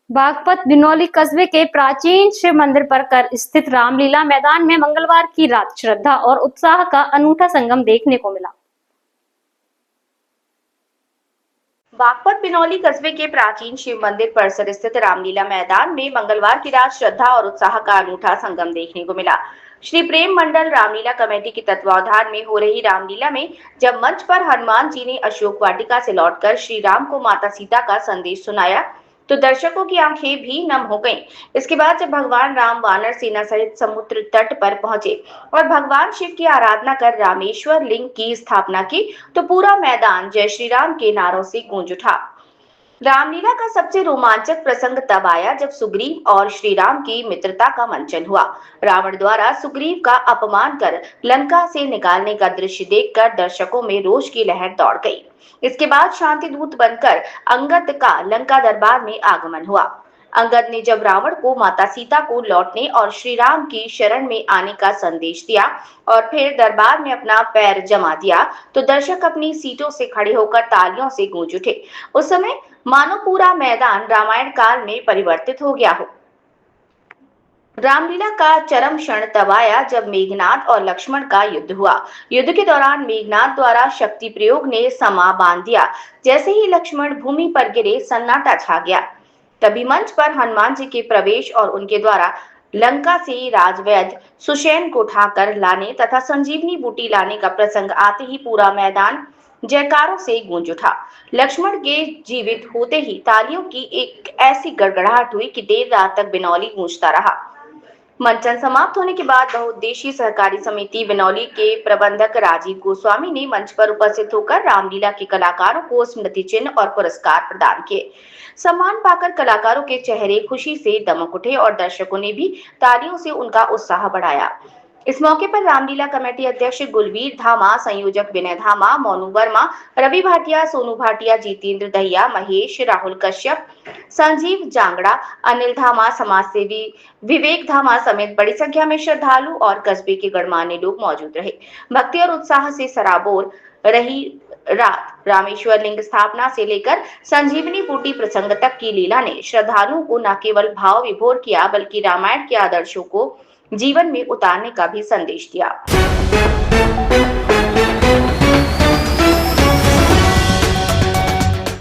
बागपत बिनौली कस्बे के प्राचीन शिव मंदिर पर कर स्थित रामलीला मैदान में मंगलवार की रात श्रद्धा और उत्साह का अनूठा संगम देखने को मिला। बागपत बिनौली कस्बे के प्राचीन शिव मंदिर परिसर स्थित रामलीला मैदान में मंगलवार की रात श्रद्धा और उत्साह का अनूठा संगम देखने को मिला। श्री प्रेम मंडल रामलीला कमेटी के तत्वावधान में हो रही रामलीला में जब मंच पर हनुमान जी ने अशोक वाटिका से लौटकर श्री राम को माता सीता का संदेश सुनाया तो दर्शकों की आंखें भी नम हो गईं। इसके बाद जब भगवान राम वानर सेना सहित समुद्र तट पर पहुंचे और भगवान शिव की आराधना कर रामेश्वर लिंग की स्थापना की तो पूरा मैदान जय श्री राम के नारों से गूंज उठा। रामलीला का सबसे रोमांचक प्रसंग तब आया जब सुग्रीव और श्री राम की मित्रता का मंचन हुआ। रावण द्वारा सुग्रीव का अपमान कर लंका से निकालने का दृश्य देखकर दर्शकों में रोष की लहर दौड़ गई। इसके बाद शांति दूत बनकर अंगद का लंका दरबार में आगमन हुआ। अंगद ने जब रावण को माता सीता को लौटने और श्री राम की शरण में आने का संदेश दिया और फिर दरबार में अपना पैर जमा दिया तो दर्शक अपनी सीटों से खड़े होकर तालियों से गूंज उठे। उस समय मानो पूरा मैदान रामायण काल में परिवर्तित हो गया हो। रामलीला का चरम क्षण तब आया जब मेघनाद और लक्ष्मण का युद्ध हुआ। युद्ध के दौरान मेघनाद द्वारा शक्ति प्रयोग ने समा बांध दिया। जैसे ही लक्ष्मण भूमि पर गिरे सन्नाटा छा गया। तभी मंच पर हनुमान जी के प्रवेश और उनके द्वारा लंका से राजवैद्य सुषेण को उठाकर लाने तथा संजीवनी बूटी लाने का प्रसंग आते ही पूरा मैदान जयकारों से गूंज उठा। लक्ष्मण के जीवित होते ही तालियों की एक ऐसी गड़गड़ाहट हुई कि देर रात तक बिनौली गूंजता रहा। मंचन समाप्त होने के बाद बहुउद्देशीय सहकारी समिति बिनौली के प्रबंधक राजीव गोस्वामी ने मंच पर उपस्थित होकर रामलीला के कलाकारों को स्मृति चिन्ह और पुरस्कार प्रदान किए। सम्मान पाकर कलाकारों के चेहरे खुशी से दमक उठे और दर्शकों ने भी तालियों से उनका उत्साह बढ़ाया। इस मौके पर रामलीला कमेटी अध्यक्ष गुलवीर धामा, संयोजक विनय धामा, मोनू वर्मा, रवि भाटिया, सोनू भाटिया, जितेंद्र दहिया, महेश, राहुल कश्यप, संजीव जांगड़ा, अनिल धामा, समाजसेवी विवेक धामा समेत बड़ी संख्या में श्रद्धालु और कस्बे के गणमान्य लोग मौजूद रहे। भक्ति और उत्साह से सराबोर रही रात। रामेश्वर लिंग स्थापना से लेकर संजीवनी बूटी प्रसंग तक की लीला ने श्रद्धालुओं को न केवल भाव विभोर किया बल्कि रामायण के आदर्शों को जीवन में उतारने का भी संदेश दिया।